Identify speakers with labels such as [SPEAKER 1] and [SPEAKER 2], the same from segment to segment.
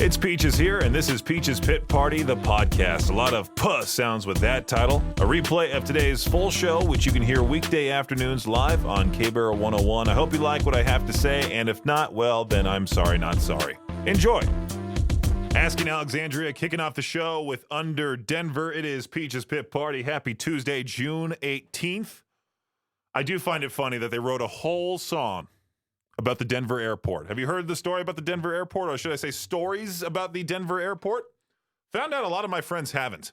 [SPEAKER 1] It's Peaches here, and this is Peaches Pit Party, the podcast. A lot of puh sounds with that title. A replay of today's full show, which you can hear weekday afternoons live on K-Barrel 101. I hope you like what I have to say, and if not, well, then I'm sorry, not sorry. Enjoy. Asking Alexandria, kicking off the show with Under Denver. It is Peaches Pit Party. Happy Tuesday, June 18th. I do find it funny that they wrote a whole song about the Denver airport. Have you heard the story about the Denver airport? Or should I say stories about the Denver airport? Found out a lot of my friends haven't.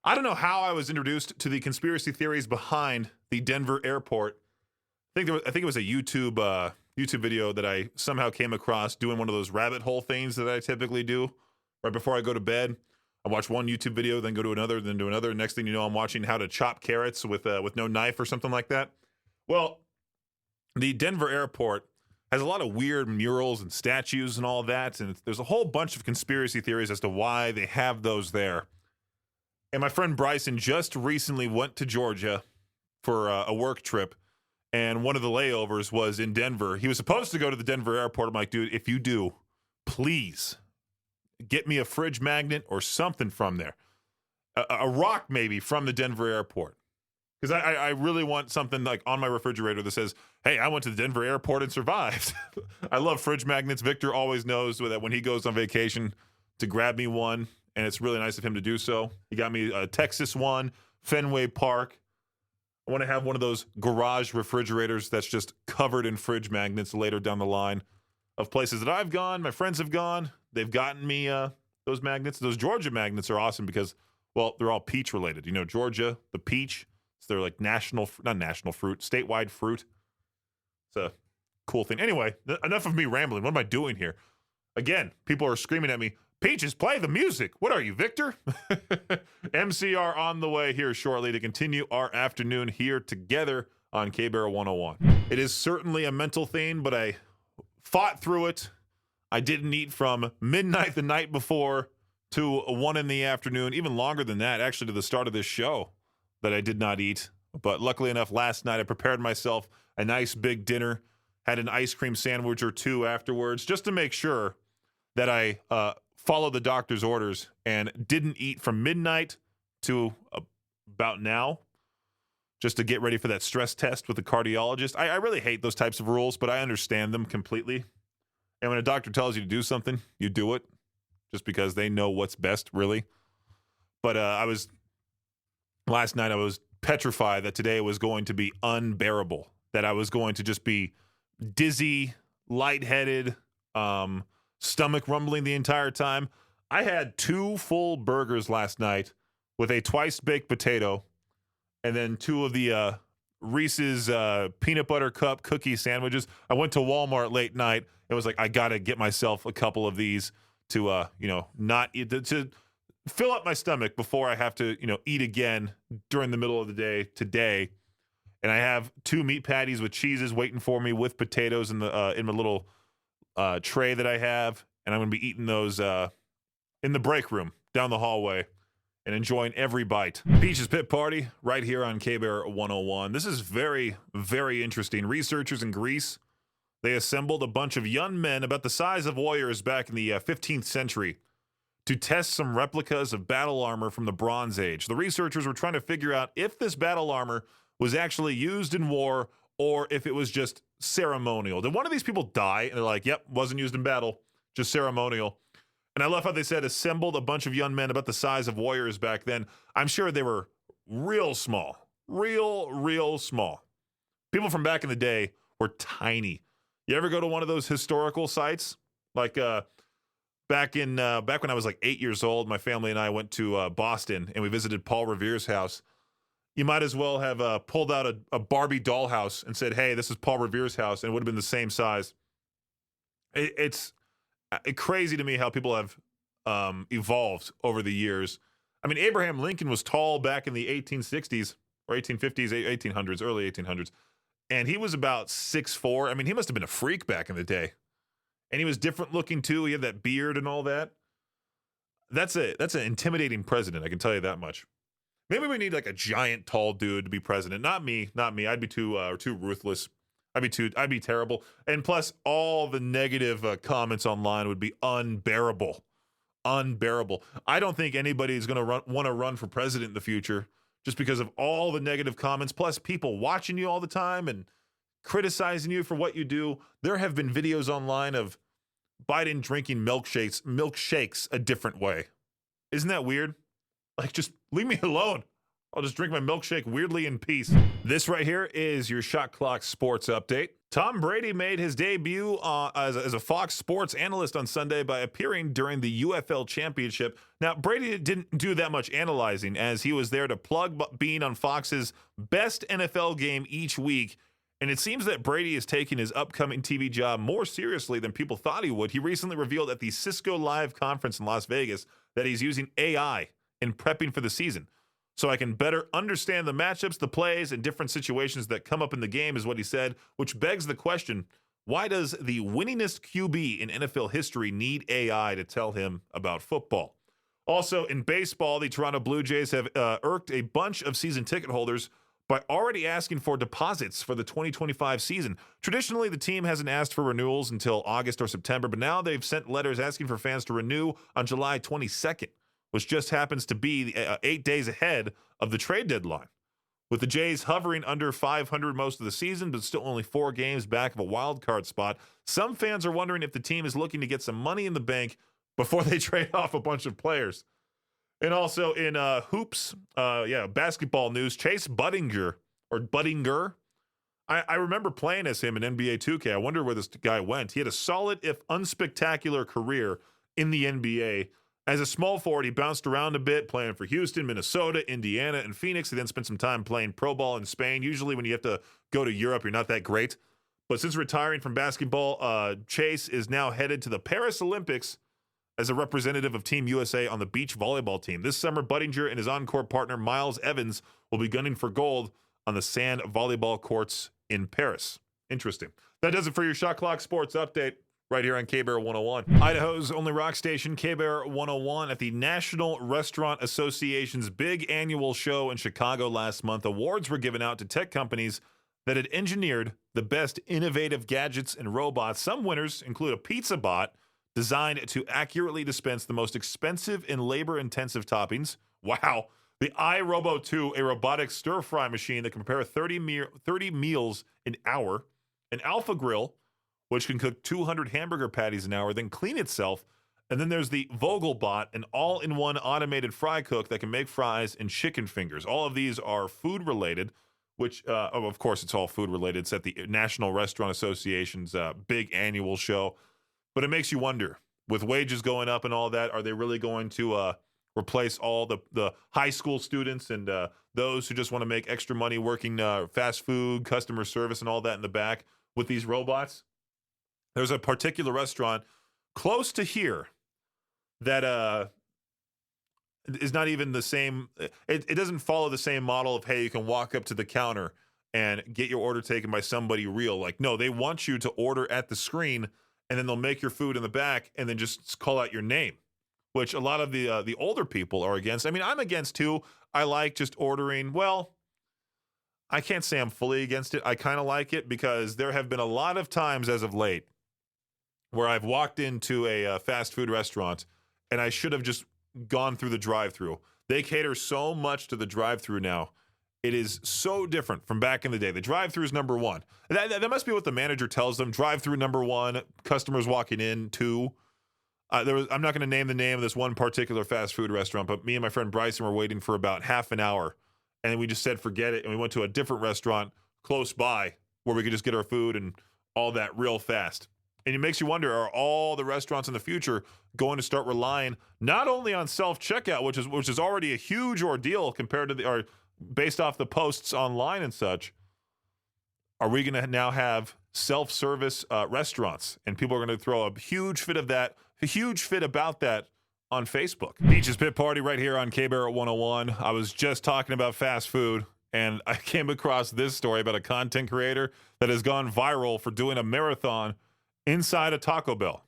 [SPEAKER 1] I don't know how I was introduced to the conspiracy theories behind the Denver airport. I think it was a YouTube video that I somehow came across doing one of those rabbit hole things that I typically do right before I go to bed. I watch one YouTube video, then go to another, then to another. Next thing you know, I'm watching how to chop carrots with no knife or something like that. Well, the Denver airport has a lot of weird murals and statues and all that, and there's a whole bunch of conspiracy theories as to why they have those there. And my friend Bryson just recently went to Georgia for a work trip, and one of the layovers was in Denver. He was supposed to go to the Denver airport. I'm like, dude, if you do, please get me a fridge magnet or something from there. A rock maybe from the Denver airport. Because I really want something like on my refrigerator that says, hey, I went to the Denver airport and survived. I love fridge magnets. Victor always knows that when he goes on vacation to grab me one, and it's really nice of him to do so. He got me a Texas one, Fenway Park. I want to have one of those garage refrigerators that's just covered in fridge magnets later down the line of places that I've gone, my friends have gone. They've gotten me those magnets. Those Georgia magnets are awesome because, well, they're all peach related. You know, Georgia, the peach. So they're like statewide fruit. It's a cool thing. Anyway, enough of me rambling. What am I doing here? Again, people are screaming at me, Peaches, play the music. What are you, Victor? MCR on the way here shortly to continue our afternoon here together on K-Barrel 101. It is certainly a mental thing, but I fought through it. I didn't eat from midnight the night before to 1 in the afternoon, even longer than that, actually, to the start of this show. That I did not eat. But luckily enough, last night I prepared myself a nice big dinner, had an ice cream sandwich or two afterwards, just to make sure that I followed the doctor's orders and didn't eat from midnight to about now, just to get ready for that stress test with the cardiologist. I really hate those types of rules, but I understand them completely. And when a doctor tells you to do something, you do it, just because they know what's best, really. But last night I was petrified that today was going to be unbearable, that I was going to just be dizzy, lightheaded, stomach rumbling the entire time. I had 2 full burgers last night with a twice-baked potato and then 2 of the Reese's peanut butter cup cookie sandwiches. I went to Walmart late night and was like, I got to get myself a couple of these to, not eat, to fill up my stomach before I have to, eat again during the middle of the day today. And I have 2 meat patties with cheeses waiting for me with potatoes in the in my little tray that I have, and I'm going to be eating those in the break room down the hallway and enjoying every bite. Peaches Pit Party right here on K-Barrel 101. This is very, very interesting. Researchers in Greece, they assembled a bunch of young men about the size of warriors back in the 15th century to test some replicas of battle armor from the Bronze Age. The researchers were trying to figure out if this battle armor was actually used in war or if it was just ceremonial. Did one of these people die? And they're like, yep, wasn't used in battle, just ceremonial. And I love how they said assembled a bunch of young men about the size of warriors back then. I'm sure they were real small, real small. People from back in the day were tiny. You ever go to one of those historical sites? Like, Back when I was like 8 years old, my family and I went to Boston and we visited Paul Revere's house. You might as well have pulled out a Barbie dollhouse and said, hey, this is Paul Revere's house, and it would have been the same size. It's crazy to me how people have evolved over the years. I mean, Abraham Lincoln was tall back in the 1860s or 1850s, 1800s, early 1800s, and he was about 6'4". I mean, he must have been a freak back in the day. And he was different looking too. He had that beard and all that. That's an intimidating president, I can tell you that much. Maybe we need like a giant tall dude to be president. Not me. I'd be too ruthless. I'd be terrible. And plus all the negative comments online would be unbearable. unbearable. I don't think anybody is going to want to run for president in the future just because of all the negative comments, plus people watching you all the time and criticizing you for what you do. There have been videos online of Biden drinking milkshakes a different way. Isn't that weird? Like, just leave me alone. I'll just drink my milkshake weirdly in peace. This right here is your Shot Clock Sports Update. Tom Brady made his debut as a Fox Sports analyst on Sunday by appearing during the UFL Championship. Now, Brady didn't do that much analyzing as he was there to plug being on Fox's best NFL game each week. And it seems that Brady is taking his upcoming TV job more seriously than people thought he would. He recently revealed at the Cisco Live conference in Las Vegas that he's using AI in prepping for the season. So I can better understand the matchups, the plays, and different situations that come up in the game, is what he said, which begs the question, why does the winningest QB in NFL history need AI to tell him about football? Also, in baseball, the Toronto Blue Jays have irked a bunch of season ticket holders by already asking for deposits for the 2025 season. Traditionally, the team hasn't asked for renewals until August or September, but now they've sent letters asking for fans to renew on July 22nd. Which just happens to be 8 days ahead of the trade deadline. With the Jays hovering under 500 most of the season, but still only 4 games back of a wild card spot, some fans are wondering if the team is looking to get some money in the bank before they trade off a bunch of players. And also in hoops, basketball news, Chase Budinger, I remember playing as him in NBA 2K. I wonder where this guy went. He had a solid, if unspectacular, career in the NBA. As a small forward, he bounced around a bit, playing for Houston, Minnesota, Indiana, and Phoenix. He then spent some time playing pro ball in Spain. Usually when you have to go to Europe, you're not that great. But since retiring from basketball, Chase is now headed to the Paris Olympics as a representative of Team USA on the beach volleyball team. This summer, Budinger and his on-court partner, Miles Evans, will be gunning for gold on the sand volleyball courts in Paris. Interesting. That does it for your Shot Clock Sports Update. Right here on K-Bear 101. Idaho's only rock station, K-Bear 101, at the National Restaurant Association's big annual show in Chicago last month. Awards were given out to tech companies that had engineered the best innovative gadgets and robots. Some winners include a pizza bot designed to accurately dispense the most expensive and labor-intensive toppings. Wow. The iRobo 2, a robotic stir-fry machine that can prepare 30 meals an hour. An Alpha Grill, which can cook 200 hamburger patties an hour, then clean itself. And then there's the Vogelbot, an all-in-one automated fry cook that can make fries and chicken fingers. All of these are food-related, which, of course, it's all food-related. It's at the National Restaurant Association's big annual show. But it makes you wonder, with wages going up and all that, are they really going to replace all the high school students and those who just want to make extra money working fast food, customer service, and all that in the back with these robots? There's a particular restaurant close to here that is not even the same. It doesn't follow the same model of, hey, you can walk up to the counter and get your order taken by somebody real. Like, no, they want you to order at the screen, and then they'll make your food in the back and then just call out your name, which a lot of the older people are against. I mean, I'm against too. I like just ordering. Well, I can't say I'm fully against it. I kind of like it because there have been a lot of times as of late where I've walked into a fast food restaurant and I should have just gone through the drive-thru. They cater so much to the drive-thru now. It is so different from back in the day. The drive-thru is number one. That must be what the manager tells them. Drive-thru number one, customers walking in two. I'm not going to name the name of this one particular fast food restaurant, but me and my friend Bryson were waiting for about half an hour, and we just said forget it, and we went to a different restaurant close by where we could just get our food and all that real fast. And it makes you wonder, are all the restaurants in the future going to start relying not only on self-checkout, which is already a huge ordeal compared to or based off the posts online and such, are we going to now have self-service restaurants? And people are going to throw a huge fit about that on Facebook. Peach's Pit Party right here on K-Bear 101. I was just talking about fast food, and I came across this story about a content creator that has gone viral for doing a marathon inside a Taco Bell.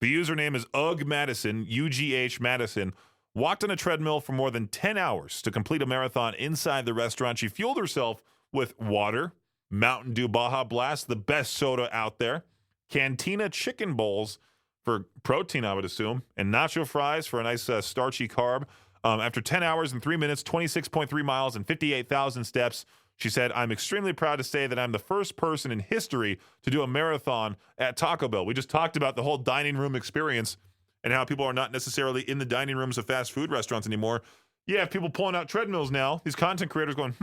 [SPEAKER 1] The username is Ugh Madison, UGH Madison, walked on a treadmill for more than 10 hours to complete a marathon inside the restaurant. She fueled herself with water, Mountain Dew Baja Blast, the best soda out there, Cantina chicken bowls, for protein, I would assume, and nacho fries for a nice starchy carb. After 10 hours and 3 minutes, 26.3 miles, and 58,000 steps, she said, I'm extremely proud to say that I'm the first person in history to do a marathon at Taco Bell. We just talked about the whole dining room experience and how people are not necessarily in the dining rooms of fast food restaurants anymore. You have people pulling out treadmills now. These content creators going,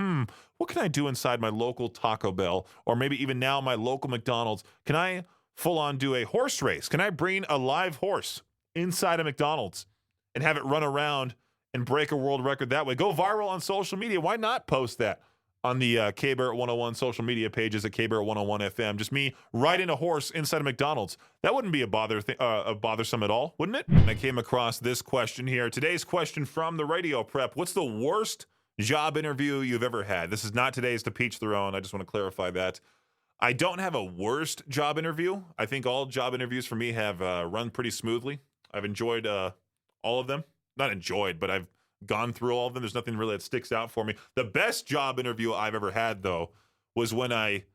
[SPEAKER 1] what can I do inside my local Taco Bell? Or maybe even now my local McDonald's. Can I full on do a horse race? Can I bring a live horse inside a McDonald's and have it run around and break a world record that way? Go viral on social media. Why not post that on the K-Bear 101 social media pages at K-Bear 101 FM? Just me riding a horse inside a McDonald's. That wouldn't be a bothersome at all, wouldn't it? I came across this question here. Today's question from the radio prep. What's the worst job interview you've ever had? This is not today's to peach their own. I just want to clarify that. I don't have a worst job interview. I think all job interviews for me have run pretty smoothly. I've enjoyed all of them. Not enjoyed, but I've gone through all of them. There's nothing really that sticks out for me. The best job interview I've ever had, though, was when I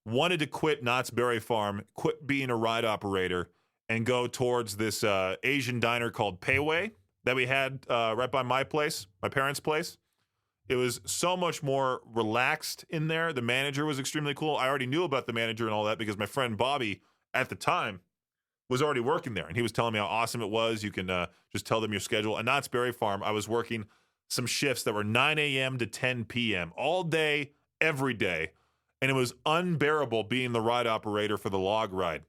[SPEAKER 1] wanted to quit Knott's Berry Farm, quit being a ride operator, and go towards this Asian diner called Payway that we had right by my place, my parents' place. It was so much more relaxed in there. The manager was extremely cool. I already knew about the manager and all that because my friend Bobby at the time was already working there, and he was telling me how awesome it was. You can just tell them your schedule. And Knott's Berry Farm, I was working some shifts that were 9 a.m. to 10 p.m. all day, every day, and it was unbearable being the ride operator for the log ride.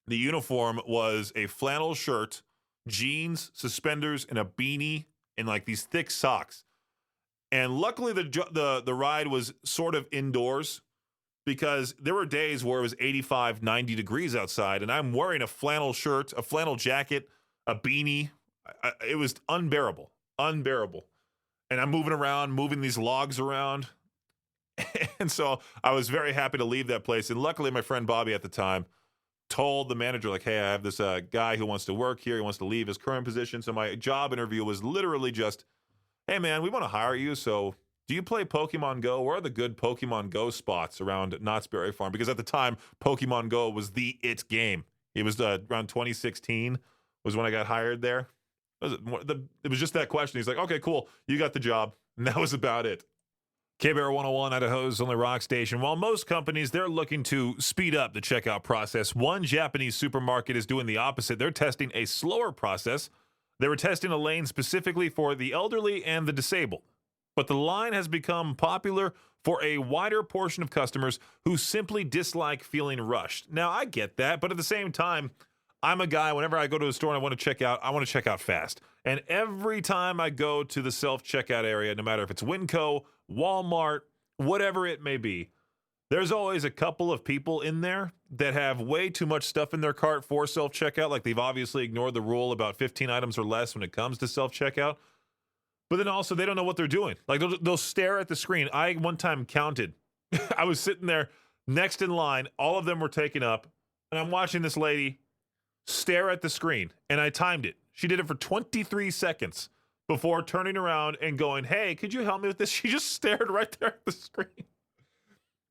[SPEAKER 1] The uniform was a flannel shirt, jeans, suspenders, and a beanie, and like these thick socks. And luckily, the ride was sort of indoors, because there were days where it was 85, 90 degrees outside, and I'm wearing a flannel shirt, a flannel jacket, a beanie. It was unbearable. And I'm moving around, moving these logs around. And so I was very happy to leave that place. And luckily, my friend Bobby at the time told the manager, like, hey, I have this guy who wants to work here. He wants to leave his current position. So my job interview was literally just, hey, man, we want to hire you, so do you play Pokemon Go? Where are the good Pokemon Go spots around Knott's Berry Farm? Because at the time, Pokemon Go was the it game. It was around 2016 was when I got hired there. It was just that question. He's like, okay, cool. You got the job. And that was about it. K-Bear 101, Idaho's only rock station. While most companies, they're looking to speed up the checkout process, one Japanese supermarket is doing the opposite. They're testing a slower process. They were testing a lane specifically for the elderly and the disabled. But the line has become popular for a wider portion of customers who simply dislike feeling rushed. Now, I get that, but at the same time, I'm a guy, whenever I go to a store and I want to check out fast. And every time I go to the self-checkout area, no matter if it's Winco, Walmart, whatever it may be, there's always a couple of people in there that have way too much stuff in their cart for self-checkout. Like, they've obviously ignored the rule about 15 items or less when it comes to self-checkout. But then also, they don't know what they're doing. Like, they'll stare at the screen. I one time counted. I was sitting there next in line. All of them were taken up. And I'm watching this lady stare at the screen. And I timed it. She did it for 23 seconds before turning around and going, hey, could you help me with this? She just stared right there at the screen.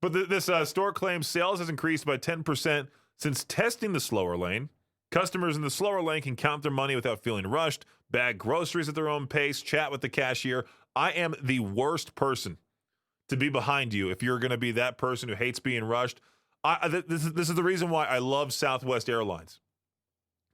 [SPEAKER 1] But this store claims sales has increased by 10% since testing the slower lane. Customers in the slower lane can count their money without feeling rushed, bag groceries at their own pace, chat with the cashier. I am the worst person to be behind you if you're going to be that person who hates being rushed. This is the reason why I love Southwest Airlines.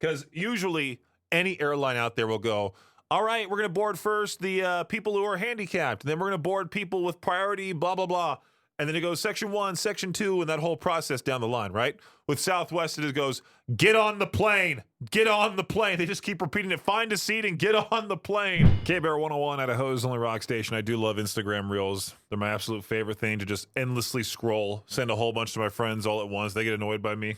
[SPEAKER 1] Because usually any airline out there will go, all right, we're going to board first the people who are handicapped. Then we're going to board people with priority, blah, blah, blah. And then it goes section 1, section 2, and that whole process down the line, right? With Southwest, it goes, get on the plane. Get on the plane. They just keep repeating it. Find a seat and get on the plane. K-Bear 101 Idaho's only rock station. I do love Instagram Reels. They're my absolute favorite thing to just endlessly scroll, send a whole bunch to my friends all at once. They get annoyed by me.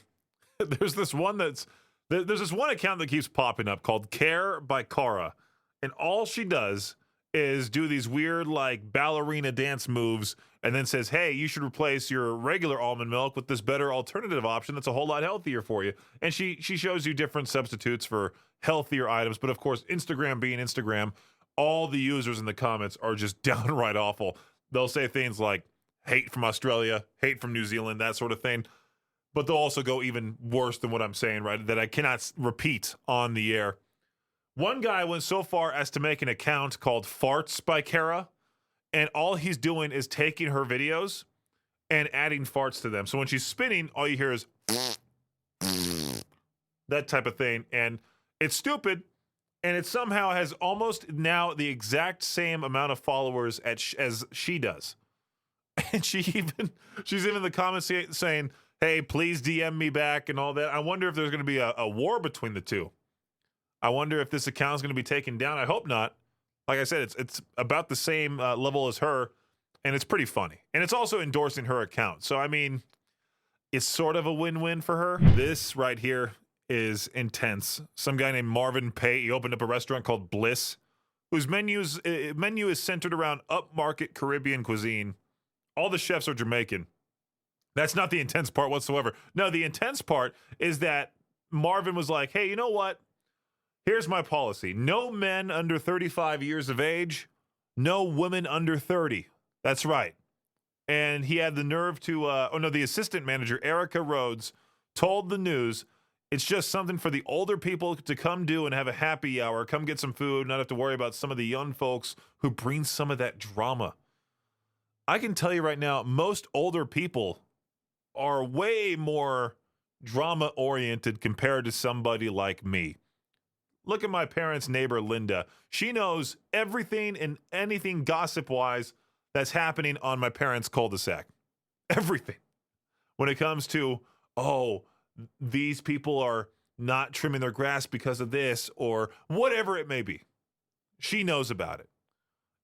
[SPEAKER 1] There's this one account that keeps popping up called Care by Cara. And all she does is do these weird, like, ballerina dance moves and then says, hey, you should replace your regular almond milk with this better alternative option that's a whole lot healthier for you. And she shows you different substitutes for healthier items. But, of course, Instagram being Instagram, all the users in the comments are just downright awful. They'll say things like hate from Australia, hate from New Zealand, that sort of thing. but they'll also go even worse than what I'm saying, right? That I cannot repeat on the air. One guy went so far as to make an account called Farts by Kara, and all he's doing is taking her videos and adding farts to them. So when she's spinning, all you hear is that type of thing. And it's stupid, and it somehow has almost now the exact same amount of followers as she does. And she's even in the comments saying, hey, please DM me back and all that. I wonder if there's going to be a war between the two. I wonder if this account is going to be taken down. I hope not. Like I said, it's about the same level as her, and it's pretty funny. And it's also endorsing her account. So, I mean, it's sort of a win-win for her. This right here is intense. Some guy named Marvin Pate, he opened up a restaurant called Bliss, whose menu is centered around upmarket Caribbean cuisine. All the chefs are Jamaican. That's not the intense part whatsoever. No, the intense part is that Marvin was like, hey, you know what? Here's my policy. No men under 35 years of age. No women under 30. That's right. And he had the nerve to, the assistant manager, Erica Rhodes, told the news, it's just something for the older people to come do and have a happy hour, come get some food, not have to worry about some of the young folks who bring some of that drama. I can tell you right now, most older people are way more drama-oriented compared to somebody like me. Look at my parents' neighbor, Linda. She knows everything and anything gossip-wise that's happening on my parents' cul-de-sac. Everything. When it comes to, these people are not trimming their grass because of this or whatever it may be. She knows about it.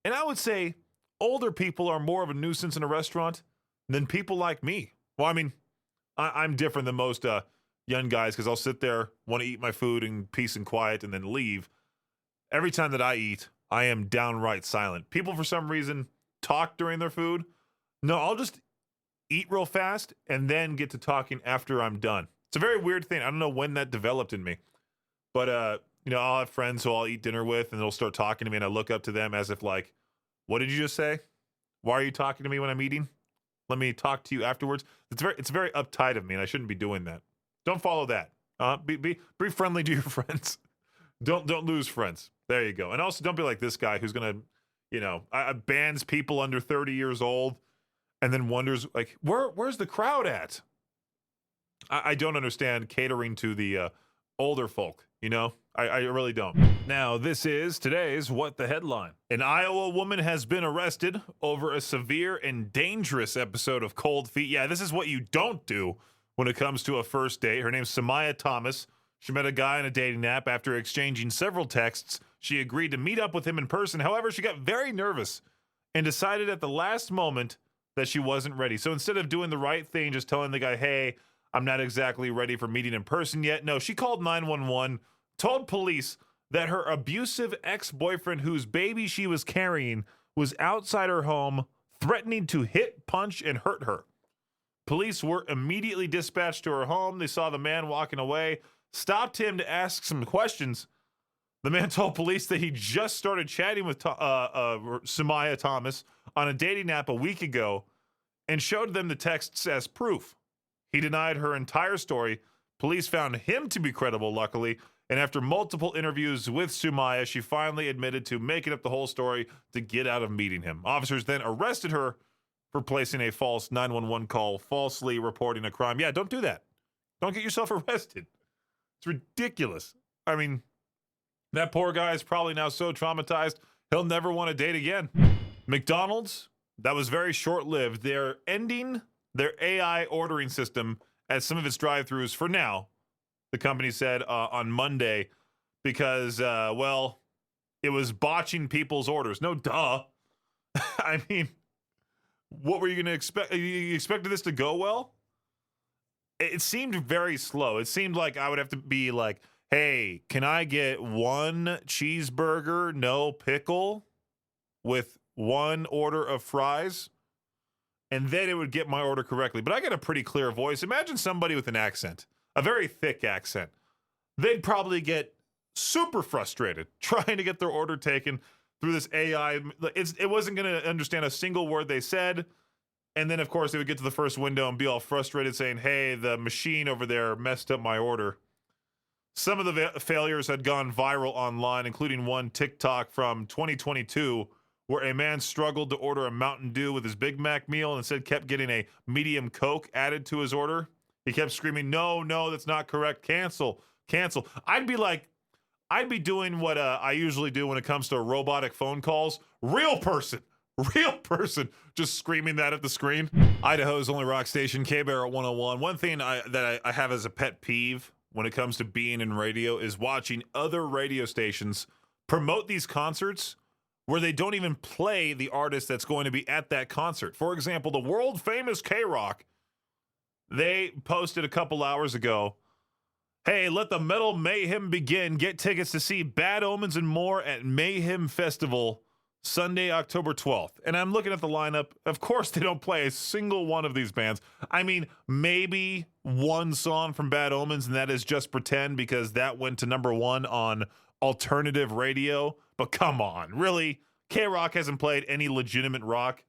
[SPEAKER 1] And I would say older people are more of a nuisance in a restaurant than people like me. Well, I mean, I'm different than most young guys because I'll sit there, want to eat my food in peace and quiet, and then leave. Every time that I eat, I am downright silent. People, for some reason, talk during their food. No, I'll just eat real fast and then get to talking after I'm done. It's a very weird thing. I don't know when that developed in me. But, I'll have friends who I'll eat dinner with, and they'll start talking to me, and I look up to them as if like, what did you just say? Why are you talking to me when I'm eating? Let me talk to you afterwards. It's very uptight of me, and I shouldn't be doing that. Don't follow that. Be friendly to your friends. Don't lose friends. There you go. And also, don't be like this guy who's gonna, bans people under 30 years old, and then wonders like, where's the crowd at? I don't understand catering to the older folk. I really don't. Now, this is today's What the Headline. An Iowa woman has been arrested over a severe and dangerous episode of cold feet. Yeah, this is what you don't do when it comes to a first date. Her name's Samaya Thomas. She met a guy on a dating app. After exchanging several texts, she agreed to meet up with him in person. However, she got very nervous and decided at the last moment that she wasn't ready. So instead of doing the right thing, just telling the guy, hey, I'm not exactly ready for meeting in person yet. No, she called 911, told police that her abusive ex-boyfriend, whose baby she was carrying, was outside her home, threatening to hit, punch, and hurt her. Police were immediately dispatched to her home. They saw the man walking away, stopped him to ask some questions. The man told police that he just started chatting with Samaya Thomas on a dating app a week ago and showed them the texts as proof. He denied her entire story. Police found him to be credible, luckily, and after multiple interviews with Sumaya, she finally admitted to making up the whole story to get out of meeting him. Officers then arrested her for placing a false 911 call, falsely reporting a crime. Yeah, don't do that. Don't get yourself arrested. It's ridiculous. I mean, that poor guy is probably now so traumatized, he'll never want to date again. McDonald's, that was very short-lived. They're ending their AI ordering system at some of its drive-thrus for now, the company said on Monday, because, it was botching people's orders. No, duh. I mean, what were you going to expect? You expected this to go well? It seemed very slow. It seemed like I would have to be like, hey, can I get one cheeseburger, no pickle, with one order of fries? And then it would get my order correctly. But I got a pretty clear voice. Imagine somebody with an accent, a very thick accent. They'd probably get super frustrated trying to get their order taken through this AI. It wasn't going to understand a single word they said. And then, of course, they would get to the first window and be all frustrated saying, hey, the machine over there messed up my order. Some of the failures had gone viral online, including one TikTok from 2022 where a man struggled to order a Mountain Dew with his Big Mac meal and instead kept getting a medium Coke added to his order. He kept screaming, no, that's not correct. Cancel. I'd be doing what I usually do when it comes to robotic phone calls. Real person, just screaming that at the screen. Idaho's only rock station, K-Bear at 101. One thing that I have as a pet peeve when it comes to being in radio is watching other radio stations promote these concerts where they don't even play the artist that's going to be at that concert. For example, the world famous K-Rock, they posted a couple hours ago, hey, let the metal mayhem begin. Get tickets to see Bad Omens and more at Mayhem Festival Sunday, October 12th. And I'm looking at the lineup. Of course, they don't play a single one of these bands. I mean, maybe one song from Bad Omens, and that is Just Pretend, because that went to number 1 on alternative radio. But come on, really? K-Rock hasn't played any legitimate rock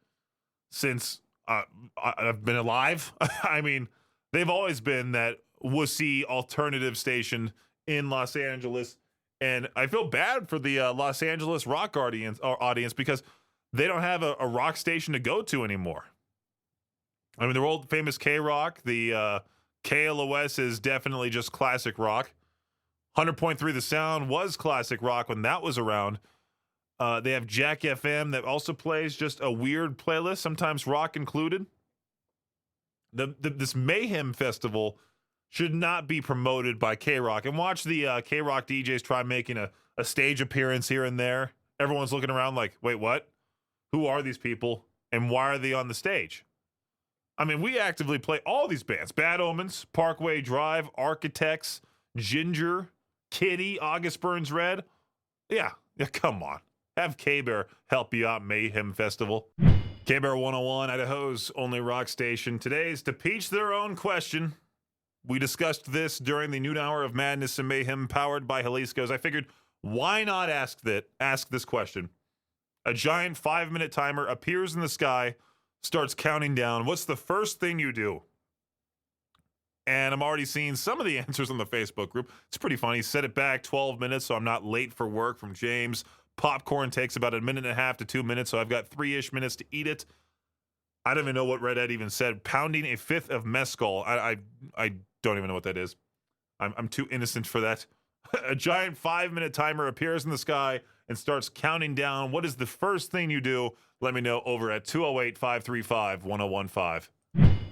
[SPEAKER 1] since I've been alive. I mean, they've always been that wussy alternative station in Los Angeles. And I feel bad for the Los Angeles rock audience because they don't have a rock station to go to anymore. I mean, the world famous K-Rock, the KLOS is definitely just classic rock. 100.3 The Sound was classic rock when that was around. They have Jack FM that also plays just a weird playlist, sometimes rock included. This Mayhem Festival should not be promoted by K-Rock. And watch the K-Rock DJs try making a stage appearance here and there. Everyone's looking around like, wait, what? Who are these people? And why are they on the stage? I mean, we actively play all these bands. Bad Omens, Parkway Drive, Architects, Ginger, Kitty, August Burns Red. Yeah, come on. Have K-Bear help you out, Mayhem Festival. K-Bear 101, Idaho's only rock station. Today's To Peach Their Own question. We discussed this during the noon hour of Madness and Mayhem powered by Jalisco's. I figured, why not ask this question? A giant 5-minute timer appears in the sky, starts counting down. What's the first thing you do? And I'm already seeing some of the answers on the Facebook group. It's pretty funny. Set it back 12 minutes so I'm not late for work from James. Popcorn takes about 1.5 to 2 minutes, so I've got 3-ish minutes to eat it. I don't even know what Red Ed even said. Pounding a fifth of mezcal. I don't even know what that is. I'm too innocent for that. A giant 5-minute timer appears in the sky and starts counting down. What is the first thing you do? Let me know over at 208-535-1015.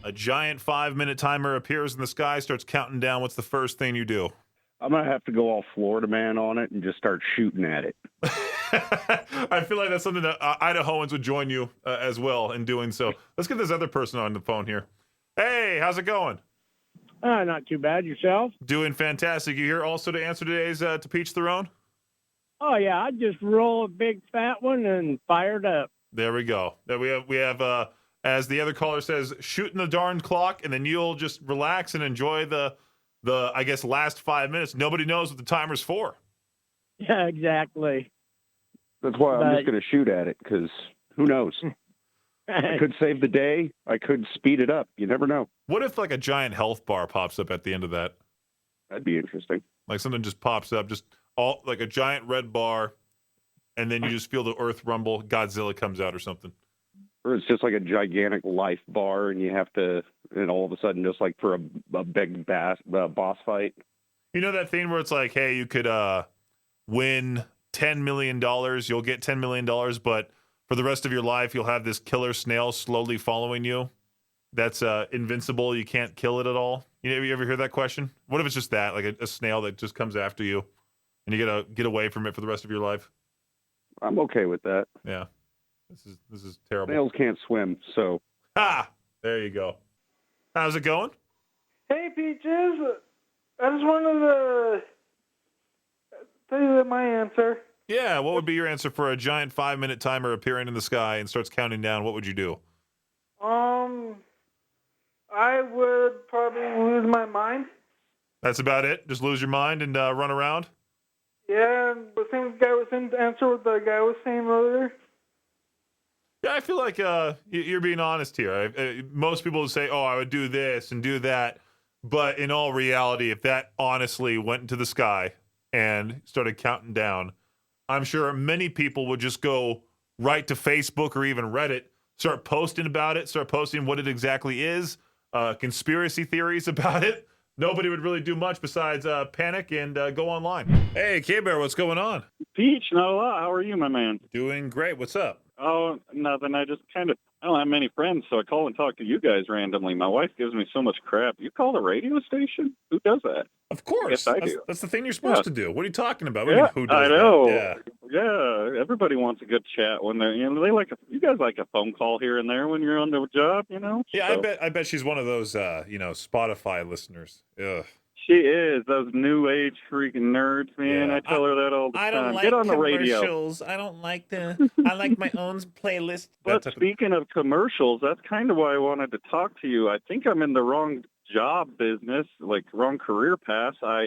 [SPEAKER 1] A giant 5-minute timer appears in the sky, starts counting down. What's the first thing you do?
[SPEAKER 2] I'm going to have to go all Florida man on it and just start shooting at it.
[SPEAKER 1] I feel like that's something that Idahoans would join you as well in doing so. Let's get this other person on the phone here. Hey, how's it going?
[SPEAKER 3] Not too bad. Yourself?
[SPEAKER 1] Doing fantastic. You here also to answer today's To Peach Their Own?
[SPEAKER 3] Oh, yeah. I just roll a big fat one and fire it up.
[SPEAKER 1] There we go. We have as the other caller says, shooting the darn clock, and then you'll just relax and enjoy the I guess, last 5 minutes. Nobody knows what the timer's for.
[SPEAKER 3] Yeah, exactly.
[SPEAKER 2] That's why I'm just going to shoot at it, because who knows? I could save the day. I could speed it up. You never know.
[SPEAKER 1] What if, like, a giant health bar pops up at the end of that?
[SPEAKER 2] That'd be interesting.
[SPEAKER 1] Like, something just pops up, just all like a giant red bar, and then you just feel the earth rumble, Godzilla comes out or something.
[SPEAKER 2] Or it's just like a gigantic life bar, and you have to, and all of a sudden, just like for a big boss fight.
[SPEAKER 1] You know that thing where it's like, hey, you could win $10 million, you'll get $10 million, but for the rest of your life, you'll have this killer snail slowly following you that's invincible. You can't kill it at all. You ever hear that question? What if it's just that, like a snail that just comes after you, and you gotta get away from it for the rest of your life?
[SPEAKER 2] I'm okay with that.
[SPEAKER 1] Yeah. This is terrible.
[SPEAKER 2] Snails can't swim, so.
[SPEAKER 1] There you go. How's it going?
[SPEAKER 4] Hey, Peaches. I just wanted to tell you my answer.
[SPEAKER 1] Yeah, what would be your answer for a giant 5-minute timer appearing in the sky and starts counting down? What would you do?
[SPEAKER 4] I would probably lose my mind.
[SPEAKER 1] That's about it? Just lose your mind and run around?
[SPEAKER 4] Yeah, the same guy was saying to answer what the guy was saying earlier.
[SPEAKER 1] Yeah, I feel like you're being honest here. Most people would say, oh, I would do this and do that. But in all reality, if that honestly went into the sky and started counting down, I'm sure many people would just go right to Facebook or even Reddit, start posting about it, start posting what it exactly is, conspiracy theories about it. Nobody would really do much besides panic and go online. Hey, K-Bear, what's going on?
[SPEAKER 5] Peach, not a lot. How are you, my man?
[SPEAKER 1] Doing great. What's up?
[SPEAKER 5] Oh, nothing. I don't have many friends, so I call and talk to you guys randomly. My wife gives me so much crap. You call the radio station? Who does that?
[SPEAKER 1] Of course.
[SPEAKER 5] Yes, I do.
[SPEAKER 1] That's the thing you're supposed to do. What are you talking about?
[SPEAKER 5] Yeah,
[SPEAKER 1] who does
[SPEAKER 5] I know.
[SPEAKER 1] That?
[SPEAKER 5] Yeah, everybody wants a good chat when they're, you guys like a phone call here and there when you're on the job, you know?
[SPEAKER 1] Yeah,
[SPEAKER 5] so.
[SPEAKER 1] I bet she's one of those, Spotify listeners. Ugh.
[SPEAKER 5] She is. Those new age freaking nerds, man.
[SPEAKER 1] Yeah.
[SPEAKER 5] I tell her that all the time.
[SPEAKER 1] I don't like
[SPEAKER 5] Get on the radio.
[SPEAKER 1] commercials. I don't like I like my own playlist.
[SPEAKER 5] But speaking of commercials, that's kind of why I wanted to talk to you. I think I'm in the wrong job business, like wrong career path. I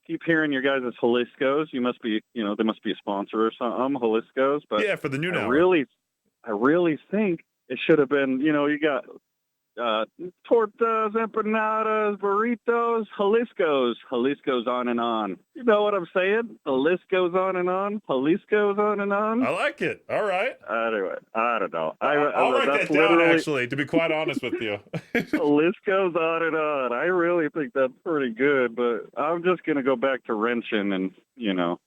[SPEAKER 5] keep hearing your guys' Jalisco's. You must be, they must be a sponsor or something, Jalisco's. But
[SPEAKER 1] yeah, for the new now.
[SPEAKER 5] I really think it should have been, you got tortas, empanadas, burritos, Jalisco's on and on. You know what I'm saying? The list goes on and on. Jalisco's on and on.
[SPEAKER 1] I like it. All right.
[SPEAKER 5] Anyway, I don't know.
[SPEAKER 1] I'll write that down, actually, to be quite honest with you.
[SPEAKER 5] The list goes on and on. I really think that's pretty good, but I'm just going to go back to wrenching and,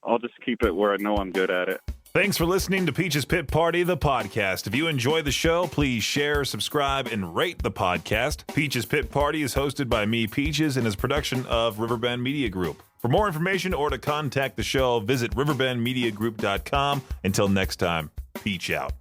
[SPEAKER 5] I'll just keep it where I know I'm good at it.
[SPEAKER 1] Thanks for listening to Peach's Pit Party, the podcast. If you enjoy the show, please share, subscribe, and rate the podcast. Peach's Pit Party is hosted by me, Peaches, and is a production of Riverbend Media Group. For more information or to contact the show, visit riverbendmediagroup.com. Until next time, Peach out.